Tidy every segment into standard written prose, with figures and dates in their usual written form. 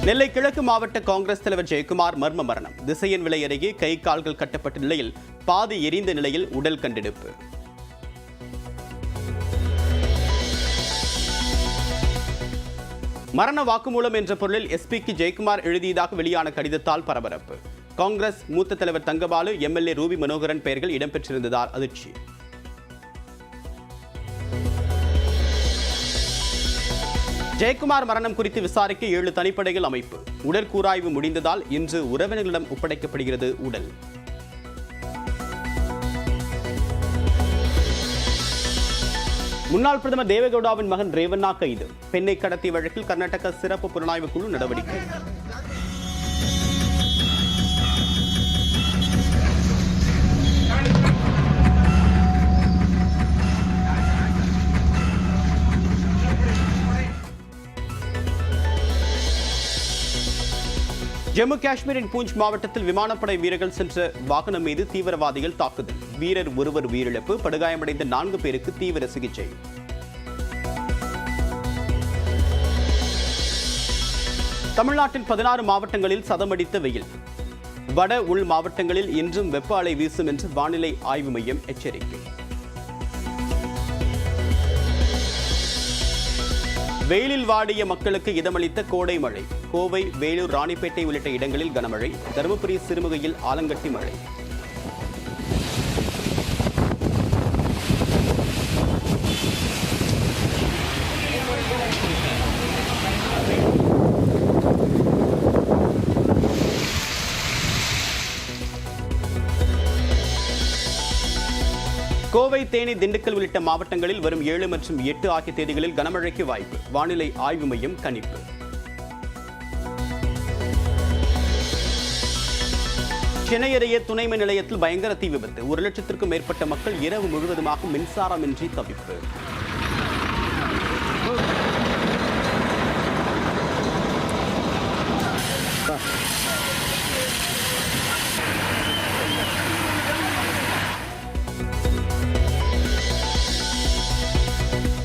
நெல்லை கிழக்கு மாவட்ட காங்கிரஸ் தலைவர் ஜெயக்குமார் மர்ம மரணம். திசையன் விலை அருகே கை கால்கள் கட்டப்பட்ட நிலையில் பாதி எரிந்த நிலையில் உடல் கண்டெடுப்பு. மரண வாக்குமூலம் என்ற பொருளில் எஸ்பிக்கு ஜெயக்குமார் எழுதியதாக வெளியான கடிதத்தால் பரபரப்பு. காங்கிரஸ் மூத்த தலைவர் தங்கபாலு, எம்எல்ஏ ரூபி மனோகரன் பெயர்கள் இடம்பெற்றிருந்ததால் அதிர்ச்சி. ஜெயக்குமார் மரணம் குறித்து விசாரிக்க 7 தனிப்படைகள் அமைப்பு. உடற்கூராய்வு முடிந்ததால் இன்று உறவினர்களிடம் ஒப்படைக்கப்படுகிறது உடல். முன்னாள் பிரதமர் தேவேகவுடாவின் மகன் ரேவண்ணா கைது. பெண்ணை கடத்திய வழக்கில் கர்நாடக சிறப்பு புலனாய்வு குழு நடவடிக்கை. ஜம்மு காஷ்மீரின் பூஞ்ச் மாவட்டத்தில் விமானப்படை வீரர்கள் சென்ற வாகனம் மீது தீவிரவாதிகள் தாக்குதல். வீரர் ஒருவர் உயிரிழப்பு, படுகாயமடைந்த 4 பேருக்கு தீவிர சிகிச்சை. தமிழ்நாட்டின் 16 மாவட்டங்களில் சதமடித்த வெயில். வட உள் மாவட்டங்களில் இன்றும் வெப்ப அலை வீசும் என்று வானிலை ஆய்வு மையம் எச்சரிக்கை. வெயிலில் வாடிய மக்களுக்கு இதமளித்த கோடை மழை. கோவை, வேலூர், ராணிப்பேட்டை உள்ளிட்ட இடங்களில் கனமழை. தருமபுரி, சிறுமுகையில் ஆலங்கட்டி மழை. கோவை, தேனி, திண்டுக்கல் உள்ளிட்ட மாவட்டங்களில் வரும் 7 மற்றும் 8 ஆகிய தேதிகளில் கனமழைக்கு வாய்ப்பு. வானிலை ஆய்வு மையம் கணிப்பு. சென்னை அருகே துணை மின் நிலையத்தில் பயங்கர தீ விபத்து. 1 லட்சத்திற்கும் மேற்பட்ட மக்கள் இரவு முழுவதுமாக மின்சாரமின்றி தவிப்பு.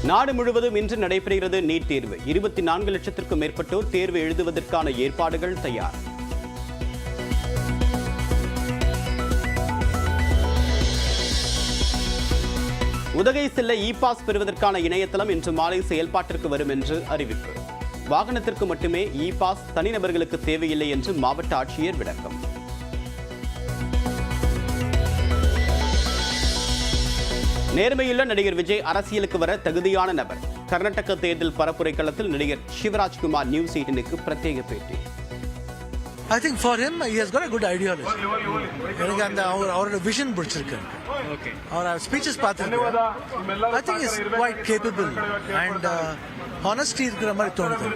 நாடு முழுவதும் இன்று நடைபெறுகிறது நீட் தேர்வு. 24 லட்சத்திற்கும் மேற்பட்டோர் தேர்வு எழுதுவதற்கான ஏற்பாடுகள் தயார். உதகை செல்ல இ பாஸ் பெறுவதற்கான இணையதளம் இன்று மாலை செயல்பாட்டிற்கு வரும் என்று அறிவிப்பு. வாகனத்திற்கு மட்டுமே இ பாஸ், தனிநபர்களுக்கு தேவையில்லை என்று மாவட்ட ஆட்சியர் விளக்கம். நேர்மையுள்ள நடிகர் விஜய் அரசியலுக்கு வர தகுதியான நபர். கர்நாடக தேர்தல் பரப்புரை களத்தில் நடிகர் சிவராஜ்குமார் நியூஸ் 18க்கு பிரத்யேக பேட்டி. I think for him he has got a good ideology. எனக்கு அந்த அவரோட விஷன் பிடிச்சிருக்கு. ஓகே, அவர் ஸ்பீச்சஸ் பார்த்துருக்கேன். I think he is quite capable and honesty இருக்கிற மாதிரி தோணுது.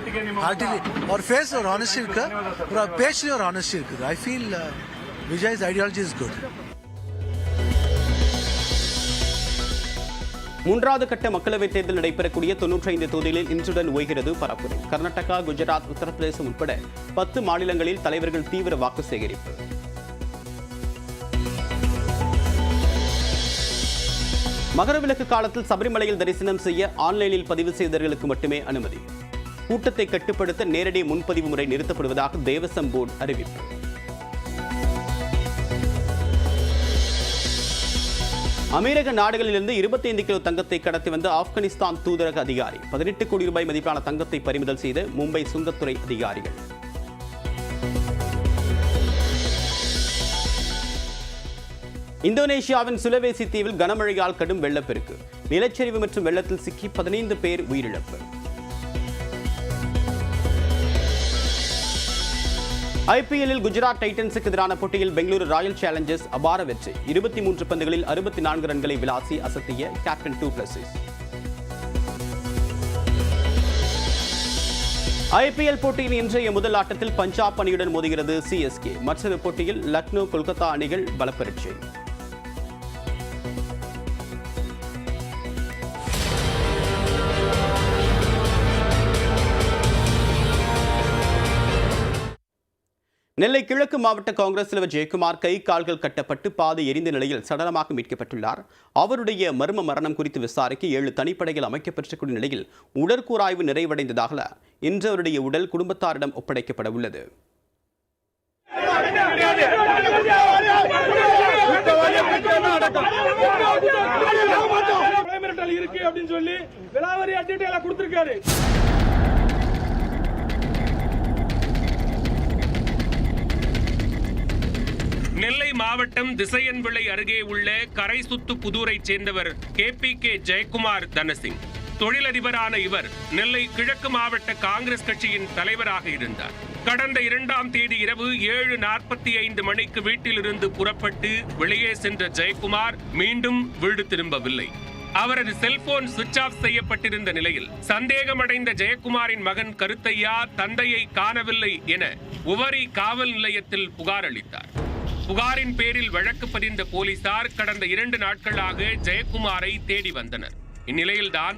Heartily और face और honesty இருக்கு, ஒரு பேச்சுல ஒரு honesty இருக்கு. I feel Vijay's ideology is good. மூன்றாவது கட்ட மக்களவைத் தேர்தல் நடைபெறக்கூடிய 95 தொகுதிகளில் இன்றுடன் ஓய்கிறது பரப்புரை. கர்நாடகா, குஜராத், உத்தரப்பிரதேசம் உட்பட 10 மாநிலங்களில் தலைவர்கள் தீவிர வாக்கு சேகரிப்பு. மகரவிலக்கு காலத்தில் சபரிமலையில் தரிசனம் செய்ய ஆன்லைனில் பதிவு செய்தவர்களுக்கு மட்டுமே அனுமதி. கூட்டத்தை கட்டுப்படுத்த நேரடி முன்பதிவு முறை நிறுத்தப்படுவதாக தேவசம் போர்டு அறிவிப்பு. அமெரிக்க நாடுகளிலிருந்து 25 கிலோ தங்கத்தை கடத்தி வந்த ஆப்கானிஸ்தான் தூதரக அதிகாரி. 18 கோடி ரூபாய் மதிப்பான தங்கத்தை பறிமுதல் செய்த மும்பை சுங்கத்துறை அதிகாரிகள். இந்தோனேஷியாவின் சுலவேசி தீவில் கனமழையால் கடும் வெள்ளப்பெருக்கு. நிலச்சரிவு மற்றும் வெள்ளத்தில் சிக்கி 15 பேர் உயிரிழப்பு. ஐபிஎல்லில் குஜராத் டைட்டன்ஸுக்கு எதிரான போட்டியில் பெங்களூரு ராயல் சேலஞ்சர்ஸ் அபார வெற்றி. 23 பந்துகளில் 64 ரன்களை விளாசி அசத்திய கேப்டன் டூ பிளஸிஸ். ஐபிஎல் போட்டியின் இன்றைய முதல் ஆட்டத்தில் பஞ்சாப் அணியுடன் மோதுகிறது சிஎஸ்கே. மற்றொரு போட்டியில் லக்னோ, கொல்கத்தா அணிகள் பலப்பரீட்சை. நெல்லை கிழக்கு மாவட்ட காங்கிரஸ் தலைவர் ஜெயக்குமார் கை கால்கள் கட்டப்பட்டு பாதி எரிந்த நிலையில் சடலமாக மீட்கப்பட்டுள்ளார். அவருடைய மர்ம மரணம் குறித்து விசாரிக்க 7 தனிப்படைகள் அமைக்கப்பட்டிருக்கும் நிலையில் உடற்கூறாய்வு நிறைவடைந்ததாக இன்று அவருடைய உடல் குடும்பத்தாரிடம் ஒப்படைக்கப்பட உள்ளது. நெல்லை மாவட்டம் திசையன்விளை அருகே உள்ள கரைசுத்து புதூரைச் சேர்ந்தவர் KPK ஜெயக்குமார் தனசிங். தொழிலதிபரான இவர் நெல்லை கிழக்கு மாவட்ட காங்கிரஸ் கட்சியின் தலைவராக இருந்தார். கடந்த 2ஆம் தேதி இரவு 7:45 மணிக்கு வீட்டிலிருந்து புறப்பட்டு வெளியே சென்ற ஜெயக்குமார் மீண்டும் வீடு திரும்பவில்லை. அவரது செல்போன் சுவிட்ச் ஆஃப் செய்யப்பட்டிருந்த நிலையில் சந்தேகமடைந்த ஜெயக்குமாரின் மகன் கருத்தையா தந்தையை காணவில்லை என உவரி காவல் நிலையத்தில் புகார் அளித்தார். புகாரின் பேரில் வழக்கு பதிந்த போலீசார் கடந்த 2 நாட்களாக ஜெயக்குமாரை தேடி வந்தனர். இந்நிலையில்தான்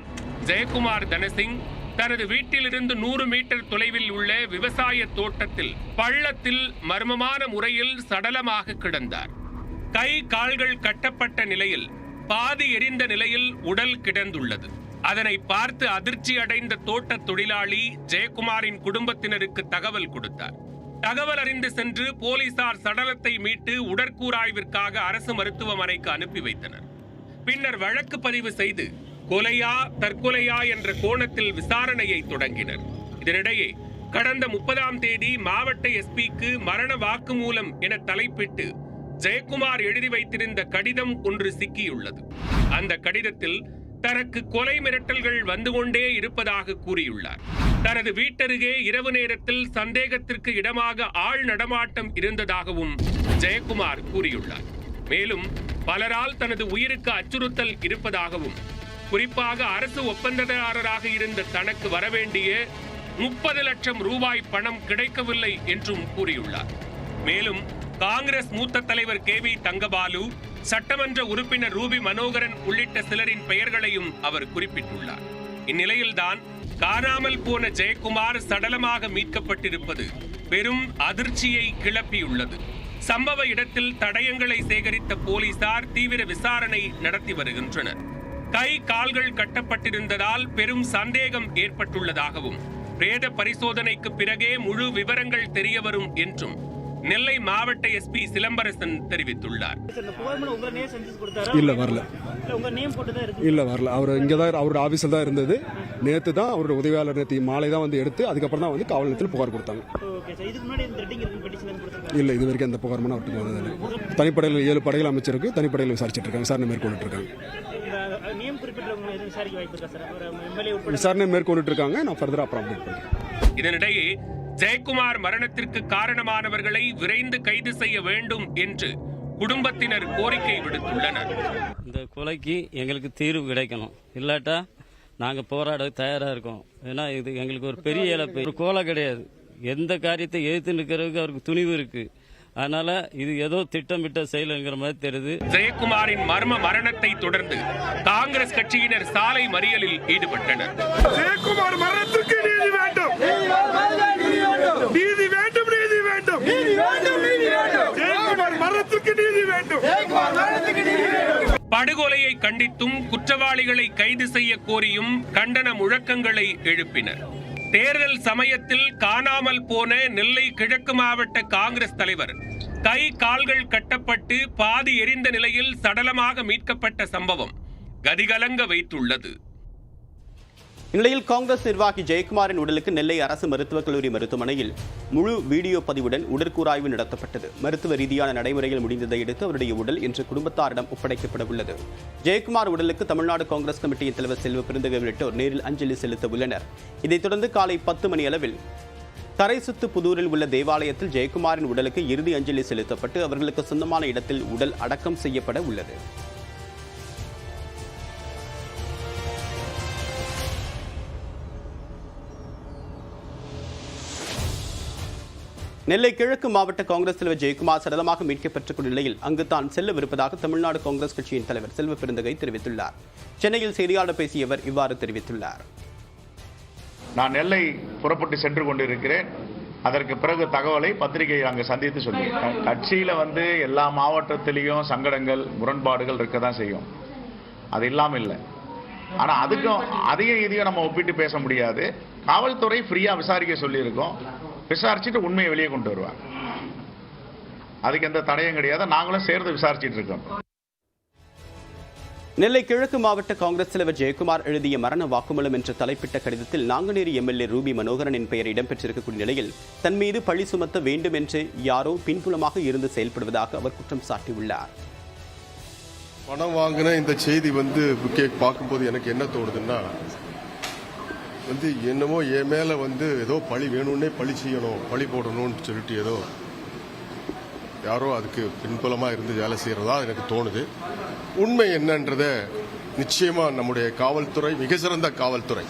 ஜெயக்குமார் தனசிங் தனது வீட்டிலிருந்து 100 மீட்டர் தொலைவில் உள்ள விவசாய தோட்டத்தில் பள்ளத்தில் மர்மமான முறையில் சடலமாக கிடந்தார். கை கால்கள் கட்டப்பட்ட நிலையில் பாதி எரிந்த நிலையில் உடல் கிடந்துள்ளது. அதனை பார்த்து அதிர்ச்சி அடைந்த தோட்ட தொழிலாளி ஜெயக்குமாரின் குடும்பத்தினருக்கு தகவல் கொடுத்தார். தகவல் அறிந்து சென்று போலீசார் சடலத்தை மீட்டு உடற்கூறாய்விற்காக அரசு மருத்துவமனைக்கு அனுப்பி வைத்தனர். பின்னர் வழக்கு பதிவு செய்து கொலையா தற்கொலையா என்ற கோணத்தில் விசாரணையை தொடங்கினர். இதனிடையே கடந்த 30ஆம் தேதி மாவட்ட SPக்கு மரண வாக்குமூலம் என தலைப்பிட்டு ஜெயக்குமார் எழுதி வைத்திருந்த கடிதம் ஒன்று சிக்கியுள்ளது. அந்த கடிதத்தில் தனக்கு கொலை மிரட்டல்கள் வந்து கொண்டே இருப்பதாக கூறியுள்ளார். தனது வீட்டருகே இரவு நேரத்தில் சந்தேகத்திற்கு இடமாக ஆள் நடமாட்டம் இருந்ததாகவும் ஜெயக்குமார் கூறியுள்ளார். மேலும் பலரால் தனது உயிருக்கு அச்சுறுத்தல் இருப்பதாகவும், குறிப்பாக அரசு ஒப்பந்ததாரராக இருந்த தனக்கு வரவேண்டிய 30 லட்சம் ரூபாய் பணம் கிடைக்கவில்லை என்றும் கூறியுள்ளார். மேலும் காங்கிரஸ் மூத்த தலைவர் KV தங்கபாலு, சட்டமன்ற உறுப்பினர் ரூபி மனோகரன் உள்ளிட்ட சிலரின் பெயர்களையும் அவர் குறிப்பிட்டுள்ளார். இந்நிலையில்தான் காணாமல் போன ஜெயக்குமார் சடலமாக மீட்கப்பட்டிருப்பது பெரும் அதிர்ச்சியை கிளப்பியுள்ளது. சம்பவ இடத்தில் தடயங்களை சேகரித்த போலீசார் தீவிர விசாரணை நடத்தி வருகின்றனர். கை கால்கள் கட்டப்பட்டிருந்ததால் பெரும் சந்தேகம் ஏற்பட்டுள்ளதாகவும், பிரேத பரிசோதனைக்கு பிறகே முழு விவரங்கள் தெரியவரும் என்றும் நெல்லை மாவட்ட SP சிலம்பரசன் தெரிவித்துள்ளார். இல்ல வரல, அவர் இங்கதான் அவரோட ஆபீஸ்ல தான் இருந்தது. நேத்து தான் அவரோட உதவியாளர் நேற்று மாலை தான் வந்து எடுத்து அதுக்கப்புறம் தான் வந்து காவல் நிலையத்தில் புகார் கொடுத்தாங்க. இல்ல இது வரைக்கும் அந்த புகார் அவருக்கு வந்தது. தனிப்படையில் 7 படைகள் அமைச்சிருக்கு. தனிப்படையில் விசாரிச்சுட்டு இருக்காங்க, விசாரணை மேற்கொண்டு இருக்காங்க. விசாரணை மேற்கொண்டு இருக்காங்க. நான் ஃபர்தரா அப்புறம் அப்டேட் பண்றேன். இதனிடையே ஜெயக்குமார் மரணத்திற்கு காரணமானவர்களை விரைந்து கைது செய்ய வேண்டும் என்று குடும்பத்தினர் கோரிக்கை விடுத்துள்ளனர். இந்த கொலைக்கு எங்களுக்கு தீர்வு கிடைக்கணும், இல்லாட்டா நாங்கள் போராட தயாராக இருக்கோம். ஏன்னா இது எங்களுக்கு ஒரு பெரிய இழப்பு. ஒரு கொலை கிடையாது, எந்த காரியத்தை எதிர்த்து நிற்கிறதுக்கு அவருக்கு துணிவு இருக்கு. அதனால இது ஏதோ திட்டமிட்ட செயலுங்கிற மாதிரி தெரியுது. ஜெயக்குமாரின் மர்ம மரணத்தை தொடர்ந்து காங்கிரஸ் கட்சியினர் சாலை மறியலில் ஈடுபட்டனர். ஜெயக்குமார் மரணத்திற்கு நீதி வேண்டும், நீதி வேண்டும், நீதி வேண்டும், ஜெயக்குமார் மரணத்திற்கு நீதி வேண்டும். படுகொலையை கண்டித்தும் குற்றவாளிகளை கைது செய்ய கோரியும் கண்டன முழக்கங்களை எழுப்பினர். தேர்தல் சமயத்தில் காணாமல் போன நெல்லை கிழக்கு மாவட்ட காங்கிரஸ் தலைவர் கை கால்கள் கட்டப்பட்டு பாதி எரிந்த நிலையில் சடலமாக மீட்கப்பட்ட சம்பவம் கதிகலங்க வைத்துள்ளது. இந்நிலையில் காங்கிரஸ் நிர்வாகி ஜெயக்குமாரின் உடலுக்கு நெல்லை அரசு மருத்துவக் கல்லூரி மருத்துவமனையில் முழு வீடியோ பதிவுடன் உடற்கூறாய்வு நடத்தப்பட்டது. மருத்துவ ரீதியான நடைமுறைகள் முடிந்ததை அடுத்து அவருடைய உடல் இன்று குடும்பத்தாரிடம் ஒப்படைக்கப்பட உள்ளது. ஜெயக்குமார் உடலுக்கு தமிழ்நாடு காங்கிரஸ் கமிட்டியின் தலைவர் செல்வ பெருந்தகை உள்ளிட்டோர் நேரில் அஞ்சலி செலுத்த உள்ளனர். இதைத் தொடர்ந்து காலை 10 மணி அளவில் கரைசுத்து புதூரில் உள்ள தேவாலயத்தில் ஜெயக்குமாரின் உடலுக்கு இறுதி அஞ்சலி செலுத்தப்பட்டு அவர்களுக்கு சொந்தமான இடத்தில் உடல் அடக்கம் செய்யப்பட உள்ளது. நெல்லை கிழக்கு மாவட்ட காங்கிரஸ் தலைவர் ஜெயக்குமார் சடலமாக மீட்கப்பட்டுள்ள நிலையில் அங்கு தான் செல்லவிருப்பதாக தமிழ்நாடு காங்கிரஸ் கட்சியின் தலைவர் செல்வ பெருந்தகை தெரிவித்துள்ளார். சென்னையில் செய்தியாளர் பேசிய அவர் இவ்வாறு தெரிவித்துள்ளார். நான் நெல்லை புறப்பட்டு சென்று கொண்டிருக்கிறேன். அதற்கு பிறகு தகவலை பத்திரிகை அங்கே சந்தித்து சொல்லி கட்சியில் எல்லா மாவட்டத்திலையும் சங்கடங்கள் முரண்பாடுகள் இருக்க தான் செய்யும், அது இல்லாமல் இல்லை. ஆனால் அதையும் இதையும் நம்ம ஒப்பிட்டு பேச முடியாது. காவல்துறை ஃப்ரீயாக விசாரிக்க சொல்லியிருக்கோம், விசாரிச்சுட்டு உண்மையை வெளியே கொண்டு வருவாங்க. அதுக்கு எந்த தடையும் கிடையாது, நாங்களும் சேர்ந்து விசாரிச்சுட்டு இருக்கோம். நெல்லை கிழக்கு மாவட்ட காங்கிரஸ் தலைவர் ஜெயக்குமார் எழுதிய மரண வாக்குமூலம் என்ற தலைப்பிட்ட கடிதத்தில் நாங்குநேரி எம்எல்ஏ ரூபி மனோகரனின் பெயர் இடம்பெற்றிருக்கக்கூடிய நிலையில் தன் மீது பழி சுமத்த வேண்டும் என்று யாரோ பின்புலமாக இருந்து செயல்படுவதாக அவர் குற்றம் சாட்டியுள்ளார். பணம் வாங்கின இந்த செய்தி பார்க்கும்போது எனக்கு என்ன தோணுதுன்னா, என்னமோ என் மேல ஏதோ பழி வேணும்னே பழி செய்யணும், பழி போடணும்னு சொல்லிட்டு ஏதோ யாரோ அதுக்கு பின்புலமா இருந்து வேலை செய்யறதா எனக்கு தோணுது. உண்மை என்னன்றத நிச்சயமா நம்முடைய காவல்துறை, மிக சிறந்த காவல்துறை,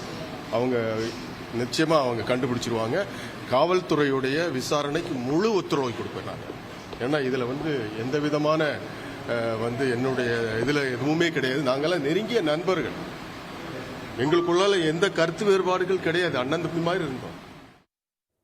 அவங்க நிச்சயமா கண்டுபிடிச்சிருவாங்க. காவல்துறையுடைய விசாரணைக்கு முழு ஒத்துழைப்பு கொடுப்பேன் நான். ஏன்னா இதுல எந்த விதமான என்னுடைய இதுல எதுவுமே கிடையாது. நாங்கெல்லாம் நெருங்கிய நண்பர்கள், எங்களுக்குள்ள எந்த கருத்து வேறுபாடுகள் கிடையாது, அண்ணன் தம்பி மாதிரி இருந்தோம்.